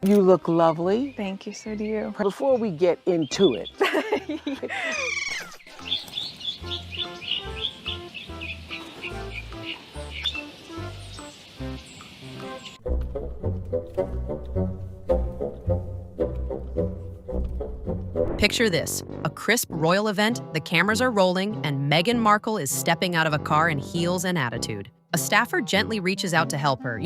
You look lovely. Thank you, so do you. Before we get into it, Picture this, a crisp royal event, the cameras are rolling, and Meghan Markle is stepping out of a car in heels and attitude. A staffer gently reaches out to help her,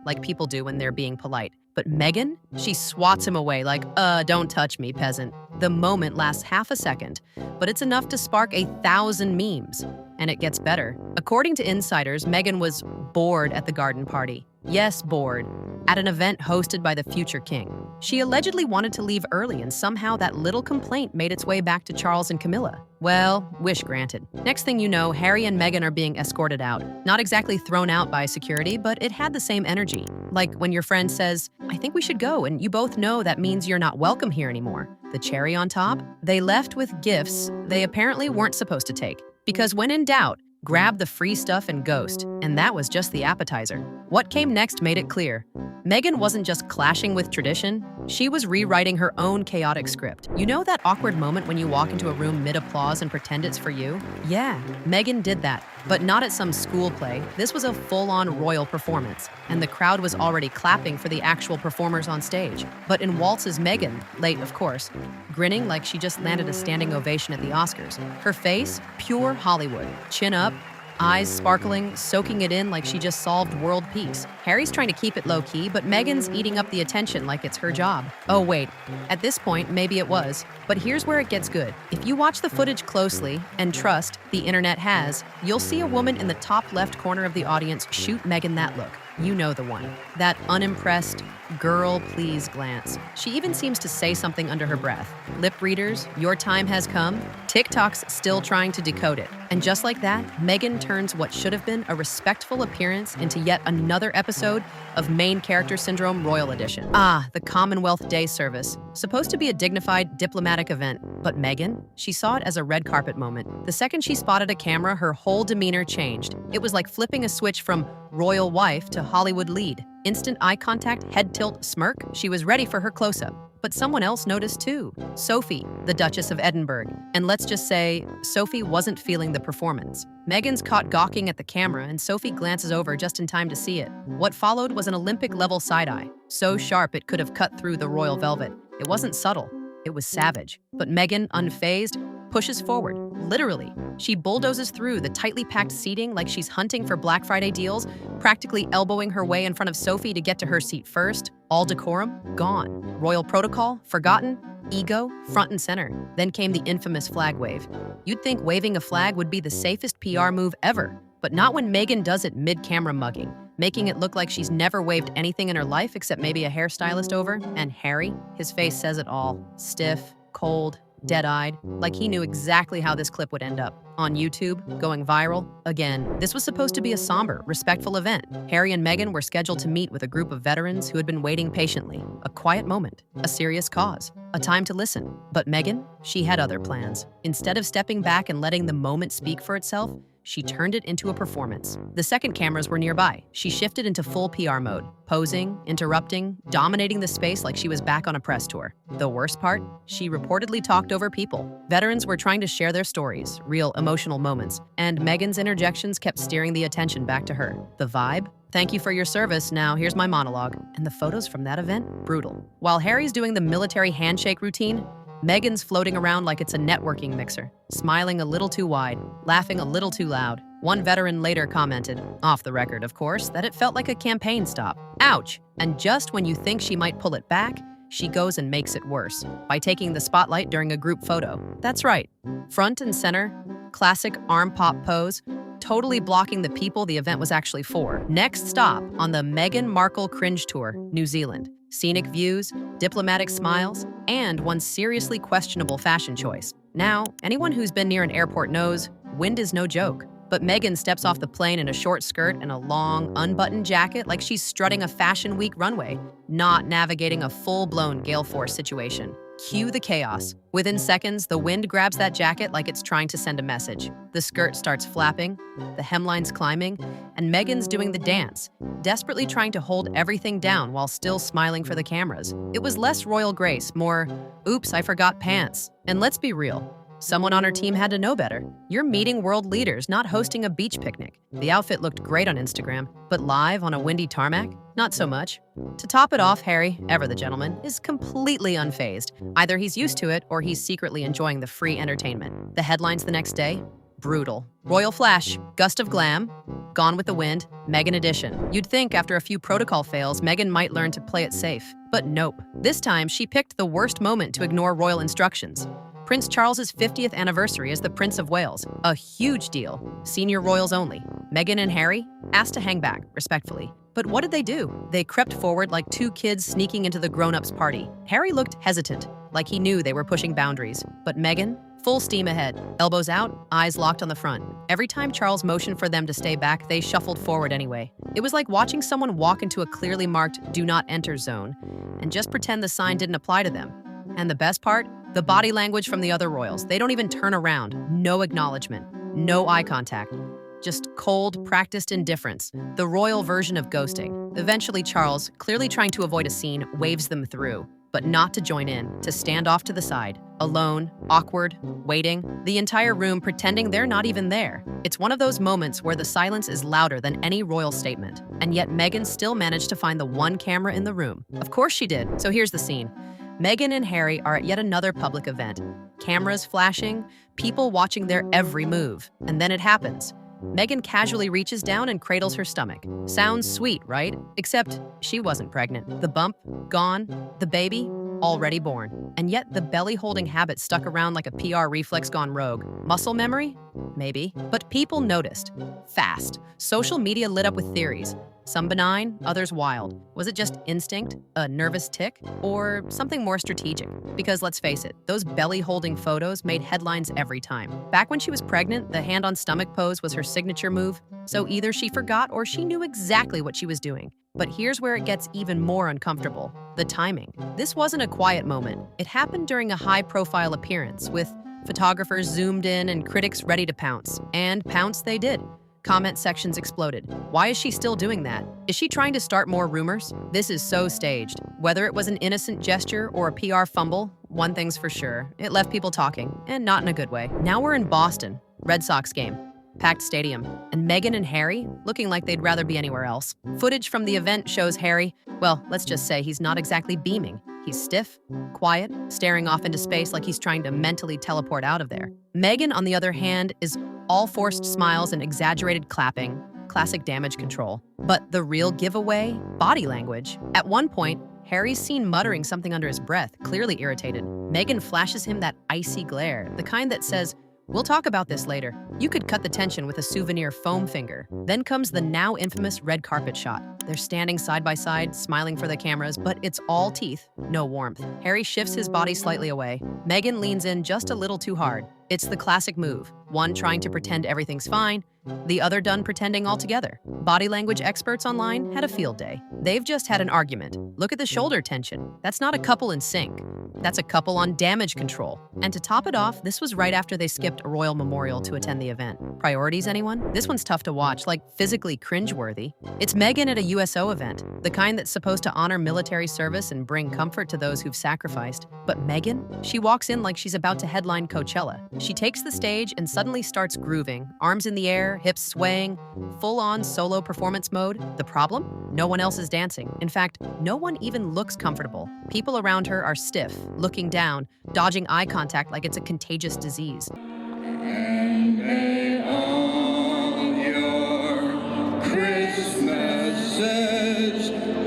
like people do when they're being polite. But Meghan, she swats him away like, don't touch me, peasant. The moment lasts half a second, but it's enough to spark 1,000 memes. And it gets better. According to insiders, Meghan was bored at the garden party. Yes, bored. At an event hosted by the future king. She allegedly wanted to leave early, and somehow that little complaint made its way back to Charles and Camilla. Well, wish granted. Next thing you know, Harry and Meghan are being escorted out. Not exactly thrown out by security, but it had the same energy. Like when your friend says, I think we should go, and you both know that means you're not welcome here anymore. The cherry on top? They left with gifts they apparently weren't supposed to take. Because when in doubt, grab the free stuff and ghost, and that was just the appetizer. What came next made it clear. Meghan wasn't just clashing with tradition, she was rewriting her own chaotic script. You know that awkward moment when you walk into a room mid-applause and pretend it's for you? Yeah, Meghan did that, but not at some school play. This was a full-on royal performance, and the crowd was already clapping for the actual performers on stage. But in waltzes, Meghan, late of course, grinning like she just landed a standing ovation at the Oscars. Her face, pure Hollywood, chin up, eyes sparkling, soaking it in like she just solved world peace. Harry's trying to keep it low-key, but Meghan's eating up the attention like it's her job. Oh wait, at this point, maybe it was. But here's where it gets good. If you watch the footage closely, and trust, the internet has, you'll see a woman in the top left corner of the audience shoot Meghan that look. You know the one. That unimpressed, girl please glance. She even seems to say something under her breath. Lip readers, your time has come. TikTok's still trying to decode it. And just like that, Meghan turns what should have been a respectful appearance into yet another episode of Main Character Syndrome Royal Edition. Ah, the Commonwealth Day service. Supposed to be a dignified, diplomatic event. But Meghan, she saw it as a red carpet moment. The second she spotted a camera, her whole demeanor changed. It was like flipping a switch from royal wife to Hollywood lead. Instant eye contact, head tilt, smirk. She was ready for her close-up. But someone else noticed too. Sophie, the Duchess of Edinburgh. And let's just say, Sophie wasn't feeling the performance. Meghan's caught gawking at the camera, and Sophie glances over just in time to see it. What followed was an Olympic-level side-eye. So sharp it could have cut through the royal velvet. It wasn't subtle. It was savage. But Meghan, unfazed, pushes forward. Literally. She bulldozes through the tightly packed seating like she's hunting for Black Friday deals, practically elbowing her way in front of Sophie to get to her seat first. All decorum, gone. Royal protocol, forgotten. Ego, front and center. Then came the infamous flag wave. You'd think waving a flag would be the safest PR move ever, but not when Meghan does it mid-camera mugging, making it look like she's never waved anything in her life except maybe a hairstylist over. And Harry, his face says it all. Stiff, cold, dead-eyed, like he knew exactly how this clip would end up. On YouTube, going viral. Again, this was supposed to be a somber, respectful event. Harry and Meghan were scheduled to meet with a group of veterans who had been waiting patiently. A quiet moment, a serious cause, a time to listen. But Meghan, she had other plans. Instead of stepping back and letting the moment speak for itself, she turned it into a performance. The second cameras were nearby. She shifted into full PR mode, posing, interrupting, dominating the space like she was back on a press tour. The worst part? She reportedly talked over people. Veterans were trying to share their stories, real emotional moments, and Meghan's interjections kept steering the attention back to her. The vibe? Thank you for your service, now here's my monologue. And the photos from that event? Brutal. While Harry's doing the military handshake routine, Meghan's floating around like it's a networking mixer, smiling a little too wide, laughing a little too loud. One veteran later commented, off the record of course, that it felt like a campaign stop. Ouch! And just when you think she might pull it back, she goes and makes it worse by taking the spotlight during a group photo. That's right, front and center, classic arm pop pose, totally blocking the people the event was actually for. Next stop on the Meghan Markle Cringe Tour, New Zealand. Scenic views, diplomatic smiles, and one seriously questionable fashion choice. Now, anyone who's been near an airport knows, wind is no joke. But Meghan steps off the plane in a short skirt and a long, unbuttoned jacket like she's strutting a Fashion Week runway, not navigating a full-blown gale force situation. Cue the chaos. Within seconds, the wind grabs that jacket like it's trying to send a message. The skirt starts flapping, the hemline's climbing, and Meghan's doing the dance, desperately trying to hold everything down while still smiling for the cameras. It was less royal grace, more, oops, I forgot pants. And let's be real. Someone on her team had to know better. You're meeting world leaders, not hosting a beach picnic. The outfit looked great on Instagram, but live on a windy tarmac? Not so much. To top it off, Harry, ever the gentleman, is completely unfazed. Either he's used to it or he's secretly enjoying the free entertainment. The headlines the next day? Brutal. Royal flash, gust of glam, Gone with the Wind, Meghan edition. You'd think after a few protocol fails, Meghan might learn to play it safe. But nope. This time, she picked the worst moment to ignore royal instructions. Prince Charles's 50th anniversary as the Prince of Wales. A huge deal. Senior royals only. Meghan and Harry asked to hang back, respectfully. But what did they do? They crept forward like two kids sneaking into the grown-ups' party. Harry looked hesitant, like he knew they were pushing boundaries. But Meghan, full steam ahead. Elbows out, eyes locked on the front. Every time Charles motioned for them to stay back, they shuffled forward anyway. It was like watching someone walk into a clearly marked "do not enter" zone and just pretend the sign didn't apply to them. And the best part? The body language from the other royals. They don't even turn around. No acknowledgement. No eye contact. Just cold, practiced indifference. The royal version of ghosting. Eventually, Charles, clearly trying to avoid a scene, waves them through, but not to join in, to stand off to the side. Alone, awkward, waiting, the entire room pretending they're not even there. It's one of those moments where the silence is louder than any royal statement. And yet Meghan still managed to find the one camera in the room. Of course she did. So here's the scene. Meghan and Harry are at yet another public event. Cameras flashing, people watching their every move. And then it happens. Meghan casually reaches down and cradles her stomach. Sounds sweet, right? Except she wasn't pregnant. The bump, gone. The baby, already born. And yet the belly-holding habit stuck around like a PR reflex gone rogue. Muscle memory? Maybe. But people noticed. Fast. Social media lit up with theories. Some benign, others wild. Was it just instinct, a nervous tick, or something more strategic? Because let's face it, those belly-holding photos made headlines every time. Back when she was pregnant, the hand-on-stomach pose was her signature move, so either she forgot or she knew exactly what she was doing. But here's where it gets even more uncomfortable. The timing. This wasn't a quiet moment. It happened during a high-profile appearance, with photographers zoomed in and critics ready to pounce. And pounce they did. Comment sections exploded. Why is she still doing that? Is she trying to start more rumors? This is so staged. Whether it was an innocent gesture or a PR fumble, one thing's for sure. It left people talking, and not in a good way. Now we're in Boston. Red Sox game. Packed stadium. And Meghan and Harry looking like they'd rather be anywhere else. Footage from the event shows Harry, well, let's just say he's not exactly beaming. He's stiff, quiet, staring off into space like he's trying to mentally teleport out of there. Meghan, on the other hand, is all forced smiles and exaggerated clapping, classic damage control. But the real giveaway? Body language. At one point, Harry's seen muttering something under his breath, clearly irritated. Meghan flashes him that icy glare, the kind that says, "We'll talk about this later." You could cut the tension with a souvenir foam finger. Then comes the now infamous red carpet shot. They're standing side by side, smiling for the cameras, but it's all teeth, no warmth. Harry shifts his body slightly away. Meghan leans in just a little too hard. It's the classic move. One trying to pretend everything's fine, the other done pretending altogether. Body language experts online had a field day. They've just had an argument. Look at the shoulder tension. That's not a couple in sync. That's a couple on damage control. And to top it off, this was right after they skipped a royal memorial to attend the event. Priorities, anyone? This one's tough to watch, like physically cringe-worthy. It's Meghan at a USO event, the kind that's supposed to honor military service and bring comfort to those who've sacrificed. But Meghan? She walks in like she's about to headline Coachella. She takes the stage and suddenly starts grooving, arms in the air, hips swaying, full-on solo performance mode. The problem? No one else is dancing. In fact, no one even looks comfortable. People around her are stiff, looking down, dodging eye contact like it's a contagious disease. And may all your Christmases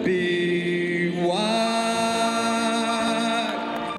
be white.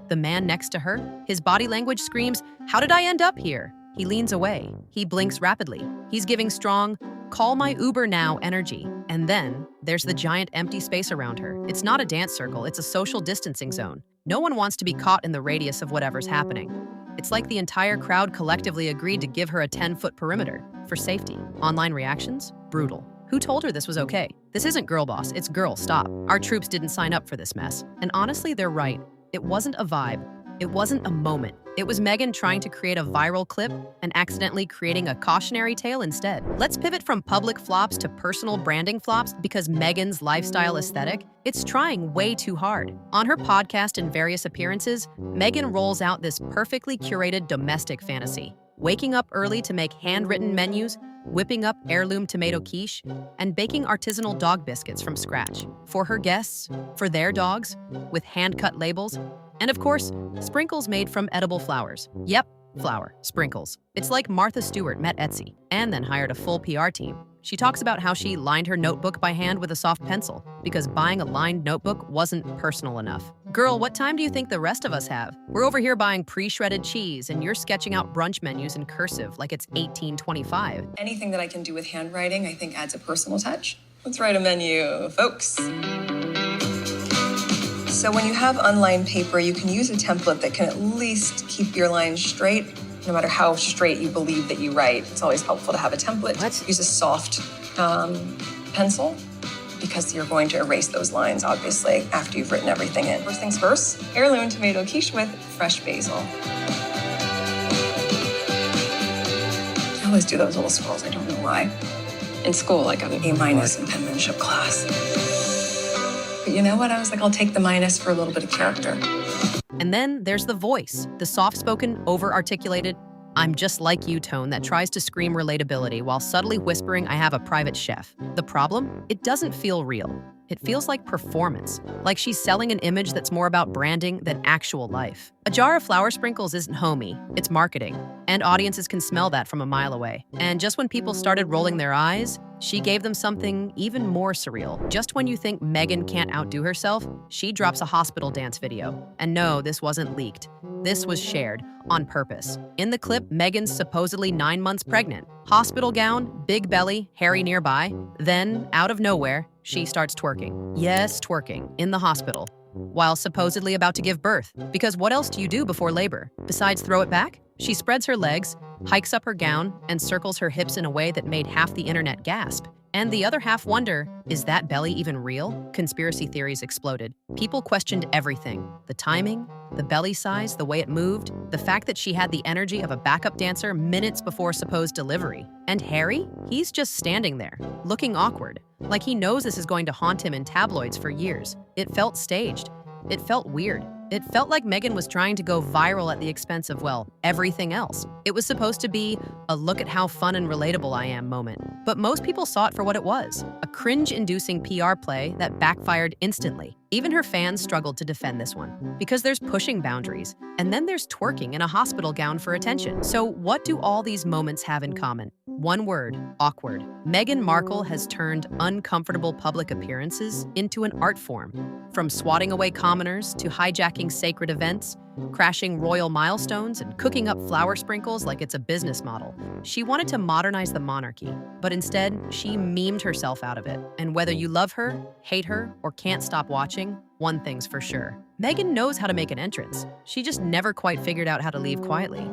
The man next to her, his body language screams, "How did I end up here?" He leans away. He blinks rapidly. He's giving strong, "call my Uber now" energy. And then there's the giant empty space around her. It's not a dance circle, it's a social distancing zone. No one wants to be caught in the radius of whatever's happening. It's like the entire crowd collectively agreed to give her a 10-foot perimeter for safety. Online reactions? Brutal. Who told her this was okay? This isn't girl boss, it's girl stop. Our troops didn't sign up for this mess. And honestly, they're right. It wasn't a vibe. It wasn't a moment. It was Meghan trying to create a viral clip and accidentally creating a cautionary tale instead. Let's pivot from public flops to personal branding flops because Meghan's lifestyle aesthetic, it's trying way too hard. On her podcast and various appearances, Meghan rolls out this perfectly curated domestic fantasy. Waking up early to make handwritten menus, whipping up heirloom tomato quiche, and baking artisanal dog biscuits from scratch. For her guests, for their dogs, with hand-cut labels, and of course, sprinkles made from edible flowers. Yep, flour, sprinkles. It's like Martha Stewart met Etsy and then hired a full PR team. She talks about how she lined her notebook by hand with a soft pencil because buying a lined notebook wasn't personal enough. Girl, what time do you think the rest of us have? We're over here buying pre-shredded cheese and you're sketching out brunch menus in cursive like it's 1825. Anything that I can do with handwriting, I think adds a personal touch. Let's write a menu, folks. So when you have unlined paper, you can use a template that can at least keep your lines straight, no matter how straight you believe that you write. It's always helpful to have a template. Use a soft pencil because you're going to erase those lines, obviously, after you've written everything in. First things first, heirloom tomato quiche with fresh basil. I always do those little scrolls, I don't know why. In school, I got an A- in penmanship class. But you know what? I was like, I'll take the minus for a little bit of character. And then there's the voice, the soft-spoken, over-articulated, I'm just like you tone that tries to scream relatability while subtly whispering, I have a private chef. The problem? It doesn't feel real. It feels like performance, like she's selling an image that's more about branding than actual life. A jar of flour sprinkles isn't homey, it's marketing, and audiences can smell that from a mile away. And just when people started rolling their eyes, she gave them something even more surreal. Just when you think Meghan can't outdo herself, she drops a hospital dance video. And no, this wasn't leaked. This was shared on purpose. In the clip, Meghan's supposedly 9 months pregnant. Hospital gown, big belly, Harry nearby. Then, out of nowhere, she starts twerking. Yes, twerking, in the hospital, while supposedly about to give birth. Because what else do you do before labor, besides throw it back? She spreads her legs, hikes up her gown, and circles her hips in a way that made half the internet gasp. And the other half wonder, is that belly even real? Conspiracy theories exploded. People questioned everything. The timing, the belly size, the way it moved, the fact that she had the energy of a backup dancer minutes before supposed delivery. And Harry? He's just standing there, looking awkward, like he knows this is going to haunt him in tabloids for years. It felt staged. It felt weird. It felt like Meghan was trying to go viral at the expense of, well, everything else. It was supposed to be a look at how fun and relatable I am moment. But most people saw it for what it was, a cringe-inducing PR play that backfired instantly. Even her fans struggled to defend this one, because there's pushing boundaries, and then there's twerking in a hospital gown for attention. So what do all these moments have in common? One word, awkward. Meghan Markle has turned uncomfortable public appearances into an art form. From swatting away commoners to hijacking sacred events, crashing royal milestones, and cooking up flour sprinkles like it's a business model. She wanted to modernize the monarchy, but instead, she memed herself out of it. And whether you love her, hate her, or can't stop watching, one thing's for sure. Meghan knows how to make an entrance. She just never quite figured out how to leave quietly.